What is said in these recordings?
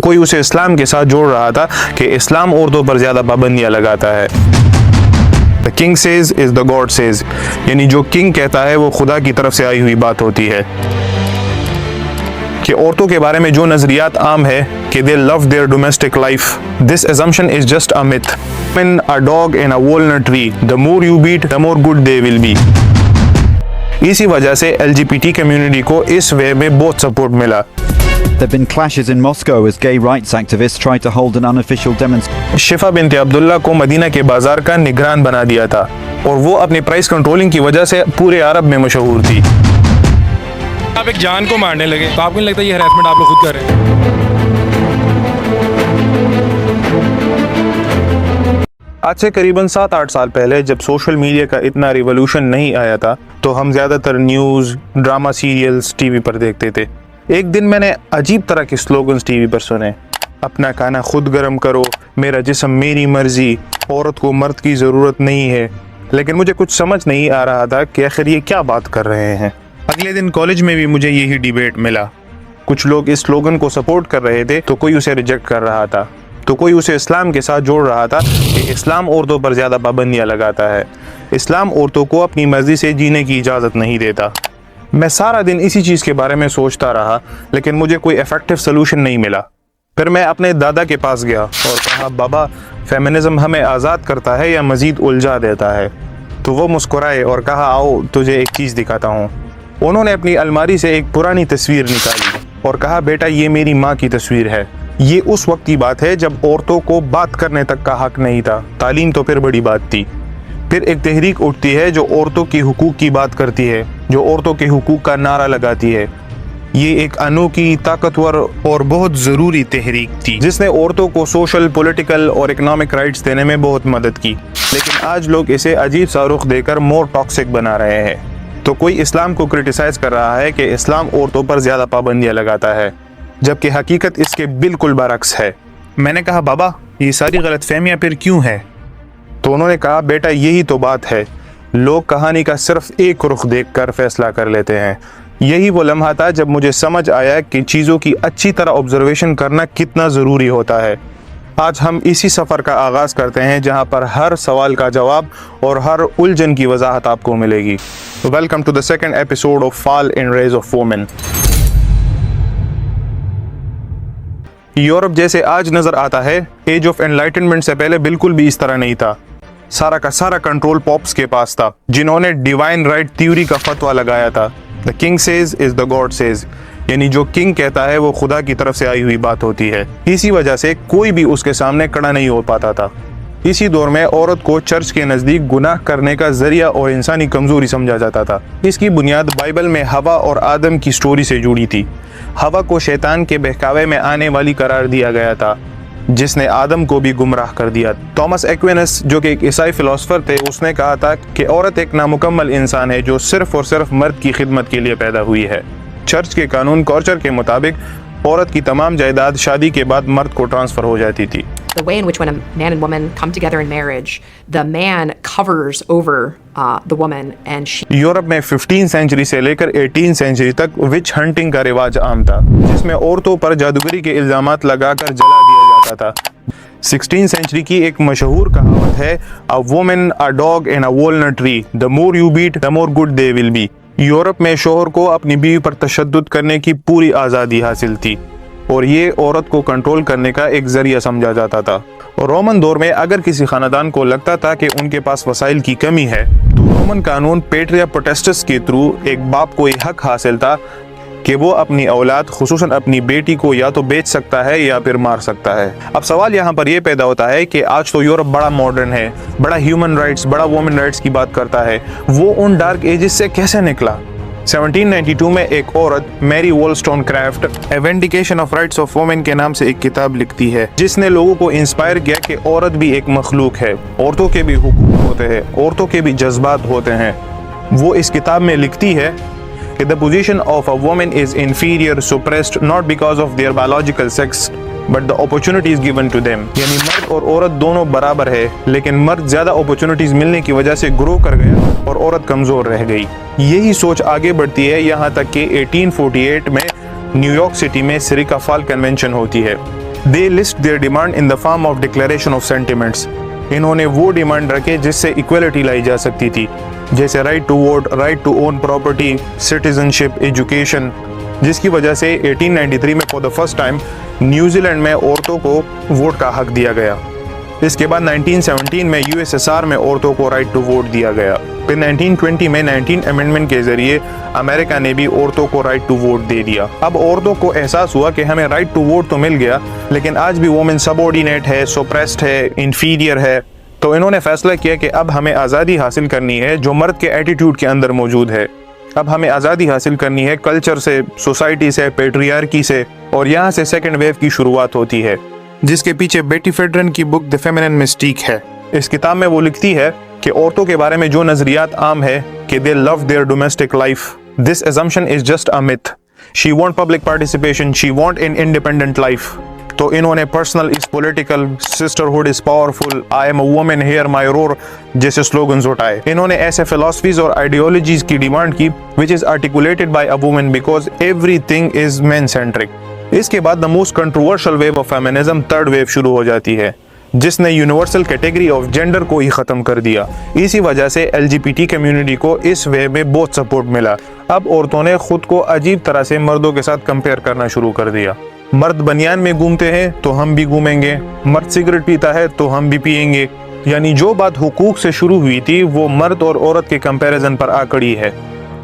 کوئی اسے اسلام کے ساتھ جوڑ رہا تھا کہ اسلام عورتوں پر زیادہ پابندیاں لگاتا ہے. The king says is the God says، یعنی جو کنگ کہتا ہے وہ خدا کی طرف سے آئی ہوئی بات ہوتی ہے. کہ عورتوں کے بارے میں جو نظریات عام ہے کہ they love their domestic life، this assumption is just a myth. When a dog in a walnut tree، the more you beat the more good they will be. اسی وجہ سے LGBT کمیونٹی کو اس وے میں بہت سپورٹ ملا. There have been clashes in Moscow as gay rights activists tried to hold an unofficial demonstration. شفا بنت عبداللہ کو مدینہ کے بازار کا نگران بنا دیا تھا اور وہ اپنی پرائس کنٹرولنگ کی وجہ سے پورے عرب میں مشہور تھی. آپ ایک جان کو مارنے لگے تو آپ کو نہیں لگتا یہ ہراسمنٹ آپ لوگ خود کر رہے ہیں؟ آج سے قریباً 7-8 سال پہلے جب سوشل میڈیا کا اتنا ریولوشن نہیں آیا تھا تو ہم زیادہ تر news, drama serials TV پر دیکھتے تھے. ایک دن میں نے عجیب طرح کے سلوگنز ٹی وی پر سنے. اپنا کھانا خود گرم کرو، میرا جسم میری مرضی، عورت کو مرد کی ضرورت نہیں ہے. لیکن مجھے کچھ سمجھ نہیں آ رہا تھا کہ آخر یہ کیا بات کر رہے ہیں. اگلے دن کالج میں بھی مجھے یہی ڈیبیٹ ملا. کچھ لوگ اس سلوگن کو سپورٹ کر رہے تھے تو کوئی اسے ریجیکٹ کر رہا تھا، تو کوئی اسے اسلام کے ساتھ جوڑ رہا تھا کہ اسلام عورتوں پر زیادہ پابندیاں لگاتا ہے، اسلام عورتوں کو اپنی مرضی سے جینے کی اجازت نہیں دیتا. میں سارا دن اسی چیز کے بارے میں سوچتا رہا لیکن مجھے کوئی ایفیکٹو سلوشن نہیں ملا. پھر میں اپنے دادا کے پاس گیا اور کہا، بابا فیمنزم ہمیں آزاد کرتا ہے یا مزید الجھا دیتا ہے؟ تو وہ مسکرائے اور کہا، آؤ تجھے ایک چیز دکھاتا ہوں. انہوں نے اپنی الماری سے ایک پرانی تصویر نکالی اور کہا، بیٹا یہ میری ماں کی تصویر ہے. یہ اس وقت کی بات ہے جب عورتوں کو بات کرنے تک کا حق نہیں تھا، تعلیم تو پھر بڑی بات تھی. پھر ایک تحریک اٹھتی ہے جو عورتوں کی حقوق کی بات کرتی ہے، جو عورتوں کے حقوق کا نعرہ لگاتی ہے. یہ ایک انوکھی، طاقتور اور بہت ضروری تحریک تھی جس نے عورتوں کو سوشل، پولیٹیکل اور اکنامک رائٹس دینے میں بہت مدد کی. لیکن آج لوگ اسے عجیب سا رخ دے کر مور ٹاکسک بنا رہے ہیں. تو کوئی اسلام کو کرٹیسائز کر رہا ہے کہ اسلام عورتوں پر زیادہ پابندیاں لگاتا ہے، جبکہ حقیقت اس کے بالکل برعکس ہے. میں نے کہا، بابا یہ ساری غلط فہمیاں پھر کیوں ہیں؟ تو انہوں نے کہا، بیٹا یہی تو بات ہے، لوگ کہانی کا صرف ایک رخ دیکھ کر فیصلہ کر لیتے ہیں. یہی وہ لمحہ تھا جب مجھے سمجھ آیا کہ چیزوں کی اچھی طرح آبزرویشن کرنا کتنا ضروری ہوتا ہے. آج ہم اسی سفر کا آغاز کرتے ہیں جہاں پر ہر سوال کا جواب اور ہر الجھن کی وضاحت آپ کو ملے گی. Welcome to the second episode of fall and rise of women. Europe جیسے آج نظر آتا ہے، ایج آف انلائٹنمنٹ سے پہلے بالکل بھی اس طرح نہیں تھا. سارا کا سارا کنٹرول پاپس کے پاس تھا جنہوں نے ڈیوائن رائٹ تھیوری کا فتویٰ لگایا تھا. The king says is the God says، یعنی جو کنگ کہتا ہے وہ خدا کی طرف سے آئی ہوئی بات ہوتی ہے. اسی وجہ سے کوئی بھی اس کے سامنے کھڑا نہیں ہو پاتا تھا. اسی دور میں عورت کو چرچ کے نزدیک گناہ کرنے کا ذریعہ اور انسانی کمزوری سمجھا جاتا تھا. اس کی بنیاد بائبل میں ہوا اور آدم کی سٹوری سے جڑی تھی. ہوا کو شیطان کے بہکاوے میں آنے والی قرار دیا گیا تھا جس نے آدم کو بھی گمراہ کر دیا. تومس ایکوینس جو کہ ایک عیسائی فلسفر تھے، اس نے کہا تھا کہ عورت ایک نامکمل انسان ہے جو صرف اور صرف مرد کی خدمت کے لیے پیدا ہوئی ہے. چرچ کے قانون کورچر کے مطابق عورت کی تمام جائیداد شادی کے بعد مرد کو ٹرانسفر ہو جاتی تھی. The way in which when a man and woman come together in marriage, the man covers over the woman and she. Europe میں 15 سینچری سے لے کر 18 سینچری تک وچ ہنٹنگ کا رواج عام تھا جس میں عورتوں پر جادوگری کے الزامات لگا کر جلا دیا جاتا تھا. 16 سینچری کی ایک مشہور کہاوت ہے، A woman, a dog in a walnut tree. The more you beat, the more good they will be. Europe میں شوہر کو اپنی بیوی پر تشدد کرنے کی پوری آزادی حاصل تھی اور یہ عورت کو کنٹرول کرنے کا ایک ذریعہ سمجھا جاتا تھا. رومن دور میں اگر کسی خاندان کو لگتا تھا کہ ان کے پاس وسائل کی کمی ہے تو رومن قانون پیٹریا پوٹسٹس کے تھرو ایک باپ کو یہ حق حاصل تھا کہ وہ اپنی اولاد خصوصاً اپنی بیٹی کو یا تو بیچ سکتا ہے یا پھر مار سکتا ہے. اب سوال یہاں پر یہ پیدا ہوتا ہے کہ آج تو یورپ بڑا ماڈرن ہے، بڑا ہیومن رائٹس، بڑا وومن رائٹس کی بات کرتا ہے، وہ ان ڈارک ایجز سے کیسے نکلا؟ 1792 میں ایک عورت Mary Wollstonecraft a vindication of rights of woman کے نام سے ایک کتاب لکھتی ہے جس نے لوگوں کو انسپائر کیا کہ عورت بھی ایک مخلوق ہے، عورتوں کے بھی حقوق ہوتے ہیں، عورتوں کے بھی جذبات ہوتے ہیں. وہ اس کتاب میں لکھتی ہے کہ the position of a woman is inferior, suppressed not because of their biological sex but the opportunities given to them. یعنی مرد اور عورت دونوں برابر ہے لیکن مرد زیادہ اپرچونٹیز ملنے کی وجہ سے گرو کر گیا اور عورت کمزور رہ گئی. یہی سوچ آگے بڑھتی ہے یہاں تک کہ 1848 میں نیو یارک سٹی میں سریکا فال کنونشن ہوتی ہے. They list their demand in the form of declaration of sentiments. इन्होंने वो डिमांड रखे जिससे इक्वलिटी लाई जा सकती थी, जैसे right to vote, right to own property, citizenship, education, जिसकी वजह से 1893 में for the first time New Zealand में औरतों को वोट का हक दिया गया। इसके बाद 1917 में यूएसएसआर में औरतों को राइट टू वोट दिया गया। फिर 1920 में 19 अमेंडमेंट के जरिए अमेरिका ने भी औरतों को राइट टू वोट दे दिया। अब औरतों को एहसास हुआ कि हमें राइट टू वोट तो मिल गया, लेकिन आज भी वोमेन सबऑर्डिनेट है, सप्रेस्ड है, इंफीरियर है। तो इन्होंने फैसला किया कि अब हमें आज़ादी हासिल करनी है जो मर्द के एटीट्यूड के अंदर मौजूद है। अब हमें आज़ादी हासिल करनी है कल्चर से, सोसाइटी से, पेट्रियार्की से, और यहाँ से सेकेंड वेव की शुरुआत होती है, जिसके पीछे बेटी फेडरन की बुक द फेमिनिन मिस्टीक है। इस किताब में वो लिखती है कि औरतों के बारे में जो नजरियात आम है कि they love their domestic life, this assumption is just a myth. She want public participation, she want an independent life. तो इन्होंने personal is political, sisterhood is powerful, I am a woman hear my roar जैसे slogans उठाए। इन्होंने ऐसे philosophies और ideologies की demand की which is articulated by a woman because everything is man centric. इसके बाद the most controversial wave of feminism, third wave, शुरू हो जाती है, जिसने यूनिवर्सल कैटेगरी ऑफ जेंडर को ही खत्म कर दिया। इसी वजह से एलजीबीटी कम्युनिटी को इस वेव में बहुत सपोर्ट मिला। अब औरतों ने खुद को अजीब तरह से मर्दों के साथ कंपेयर करना शुरू कर दिया। मर्द बनियान में घूमते हैं तो हम भी घूमेंगे, मर्द सिगरेट पीता है तो हम भी पिएंगे। यानी जो बात हुकूक से शुरू हुई थी वो मर्द और औरत के कंपैरिजन पर आ खड़ी है।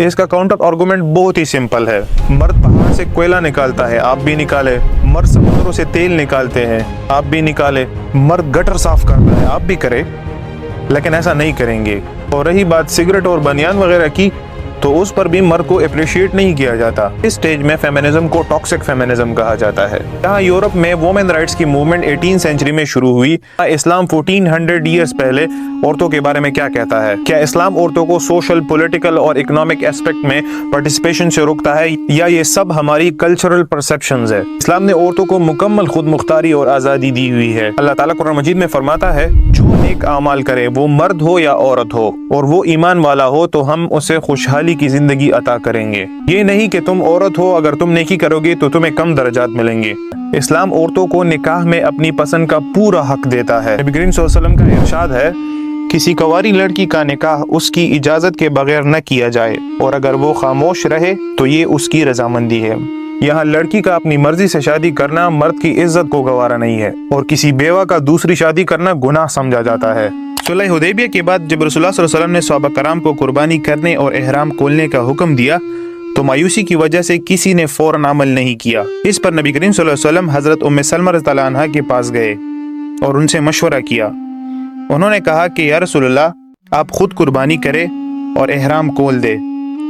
इसका काउंटर आर्गुमेंट बहुत ही सिंपल है। मर्द पहाड़ से कोयला निकालता है, आप भी निकाले। मर्द समुद्रों से तेल निकालते हैं, आप भी निकाले। मर्द गटर साफ करता है, आप भी करें, लेकिन ऐसा नहीं करेंगे। और रही बात सिगरेट और बनियान वगैरह की, तो उस पर भी मर्द को अप्रिशिएट नहीं किया जाता। इस स्टेज में फेमिनिज्म को टॉक्सिक फेमिनिज्म कहा जाता है। यहाँ यूरोप में वुमेन राइट्स की मूवमेंट 18th सेंचुरी में शुरू हुई। इस्लाम 1400 ईयर्स पहले औरतों के बारे में क्या कहता है? क्या इस्लाम औरतों को सोशल, पॉलिटिकल और इकोनॉमिक एस्पेक्ट में पार्टिसिपेशन से रोकता है, या ये सब हमारी कल्चरल परसेप्शंस है? इस्लाम ने औरतों को मुकम्मल खुद मुख्तारी और आज़ादी दी हुई है। अल्लाह ताला कुरान मजीद में फरमाता है, जो नेक आमाल करे, वो मर्द हो या औरत हो, और वो ईमान वाला हो, तो हम उसे खुशहाली की जिंदगी अता करेंगे। ये नहीं कि तुम औरत हो, अगर तुम नेकी करोगे तो तुम्हें कम दर्जात मिलेंगे। इस्लाम औरतों को निकाह में अपनी पसंद का पूरा हक देता है। नबी करीम सल्लल्लाहु अलैहि वसल्लम का इरशाद है, किसी कुंवारी लड़की का निकाह उसकी इजाजत के बगैर न किया जाए, और अगर वो खामोश रहे तो ये उसकी रजामंदी है। यहाँ लड़की का अपनी मर्जी से शादी करना मर्द की इज्जत को गवारा नहीं है, और किसी बेवा का दूसरी शादी करना गुनाह समझा जाता है। सुलह हुदैबिया के बाद जब रसूलुल्लाह सल्लल्लाहु अलैहि वसल्लम ने सहाबा कराम को कुर्बानी करने और एहराम खोलने का हुक्म दिया, तो मायूसी की वजह से किसी ने फौरन अमल नहीं किया। इस पर नबी करीम सल्लल्लाहु अलैहि वसल्लम हजरत उम्मे सलमा रज़ियल्लाहु अन्हा के पास गए और उनसे मशवरा किया। उन्होंने कहा कि या रसूलल्लाह, आप खुद कुर्बानी करें और एहराम खोल दे,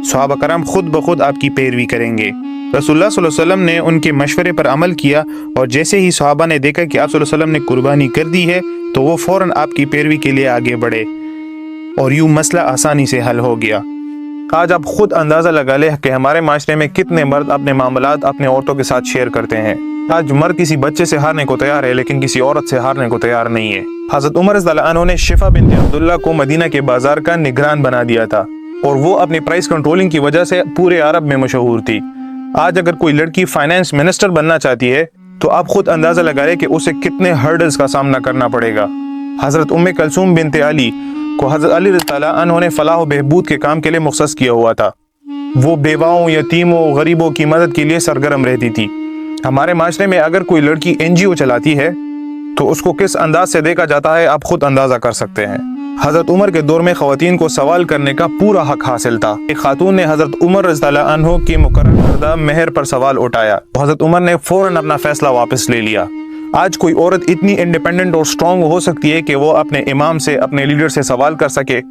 सहाबा कराम खुद ब खुद आपकी पैरवी करेंगे। रसूलुल्लाह सल्लल्लाहु अलैहि वसल्लम ने उनके मशवरे पर अमल किया, और जैसे ही सहाबा ने देखा कि आप सल्लल्लाहु अलैहि वसल्लम ने कुर्बानी कर दी है, तो वो फौरन आपकी पैरवी के लिए आगे बढ़े, और यूं मसला आसानी से हल हो गया। आज आप खुद अंदाज़ा लगा ले कि हमारे माशरे में कितने मर्द अपने मामलात अपने औरतों के साथ शेयर करते हैं। आज मर्द किसी बच्चे से हारने को तैयार है, लेकिन किसी औरत से हारने को तैयार नहीं है। हज़रत उमर रज़ियल्लाहु अन्हु ने शिफा बिन्त अब्दुल्ला को मदीना के बाजार का निगरान बना दिया था, और वो अपनी प्राइस कंट्रोलिंग की वजह से पूरे अरब में मशहूर थी। आज अगर कोई लड़की फाइनेंस मिनिस्टर बनना चाहती है, तो आप खुद अंदाजा लगा रहे कि उसे कितने हर्डल्स का सामना करना पड़ेगा। हजरत उम्मे कलसूम बिनते अली को हजरत अली रज़ियल्लाहु अन्हु ने फलाह व बहबूद के काम के लिए मुख्तस किया हुआ था। वो बेवाओं, यतीमों, गरीबों की मदद के लिए सरगर्म रहती थी। हमारे माशरे में अगर कोई लड़की NGO चलाती है, तो उसको किस अंदाज से देखा जाता है, आप खुद अंदाजा कर सकते हैं। हजरत उमर के दौर में खवातीन को सवाल करने का पूरा हक हासिल था। एक खातून ने हजरत उमर रज़ियल्लाहु अन्हु के मुकर्रर करदा मेहर पर सवाल उठाया, हजरत उमर ने फौरन अपना फैसला वापस ले लिया। आज कोई औरत इतनी इंडिपेंडेंट और स्ट्रांग हो सकती है कि वो अपने इमाम से, अपने लीडर से सवाल कर सके।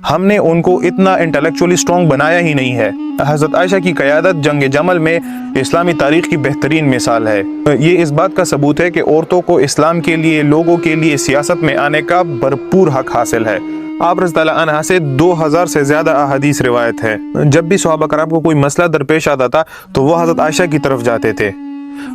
हमने उनको इतना इंटेलेक्चुअली स्ट्रांग बनाया ही नहीं है। हजरत आयशा की क़यादत जंग जमल में इस्लामी तारीख की बेहतरीन मिसाल है। ये इस बात का सबूत है कि औरतों को इस्लाम के लिए, लोगों के लिए सियासत में आने का भरपूर हक हासिल है। आप रज़ियल्लाहु अन्हा से 2000 से ज्यादा अहादीस रिवायत है। जब भी सहाबा कराम को कोई मसला दरपेश आता था, तो वो हजरत आयशा की तरफ जाते थे।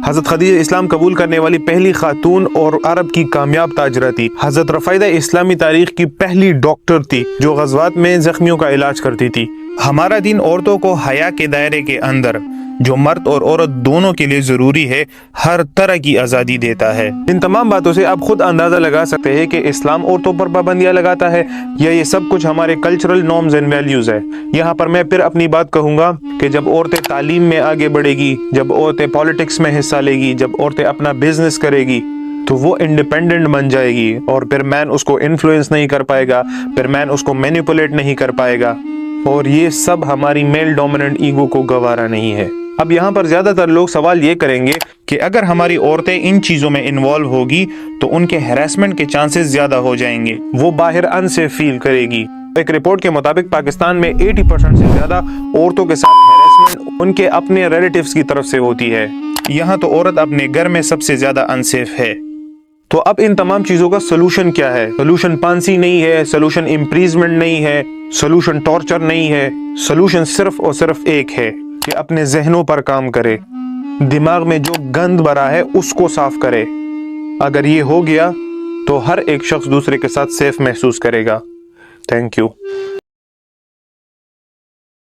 हजरत खदीजा इस्लाम कबूल करने वाली पहली खातून और अरब की कामयाब ताजरा थी। हजरत रफ़ाइदा इस्लामी तारीख की पहली डॉक्टर थी जो ग़ज़वात में जख्मियों का इलाज करती थी। हमारा दीन औरतों को हया के दायरे के अंदर जो मर्द और औरत दोनों के लिए ज़रूरी है, हर तरह की आज़ादी देता है। इन तमाम बातों से आप खुद अंदाज़ा लगा सकते हैं कि इस्लाम औरतों पर पाबंदियाँ लगाता है या ये सब कुछ हमारे कल्चरल नॉर्म्स एंड वैल्यूज़ है। यहाँ पर मैं फिर अपनी बात कहूँगा कि जब औरतें तालीम में आगे बढ़ेगी, जब औरतें पॉलिटिक्स में हिस्सा लेगी, जब औरतें अपना बिजनेस करेगी, तो वो इंडिपेंडेंट बन जाएगी और फिर मैन उसको इन्फ्लुएंस नहीं कर पाएगा, फिर मैन उसको मैनिपुलेट नहीं कर पाएगा। और ये सब हमारी मेल डोमिनेंट ईगो को गवारा नहीं है। अब यहाँ पर ज्यादातर लोग सवाल ये करेंगे कि अगर हमारी औरतें इन चीजों में इन्वॉल्व होगी तो उनके हैरेसमेंट के चांसेस ज्यादा हो जाएंगे, वो बाहर अनसेफ फील करेगी। एक रिपोर्ट के मुताबिक पाकिस्तान में 80% से ज्यादा औरतों के साथ हैरेसमेंट उनके अपने रिलेटिव्स की तरफ से होती है। यहाँ तो औरत अपने घर में सबसे ज्यादा अनसेफ है। तो अब इन तमाम चीजों का सोल्यूशन क्या है? सोल्यूशन फांसी नहीं है, सोल्यूशन इम्प्रीजमेंट नहीं है, सोल्यूशन टॉर्चर नहीं है। सोल्यूशन सिर्फ और सिर्फ एक है कि अपने जहनों पर काम करे, दिमाग में जो गंद भरा है उसको साफ करे। अगर ये हो गया तो हर एक शख्स दूसरे के साथ सेफ महसूस करेगा। Thank you.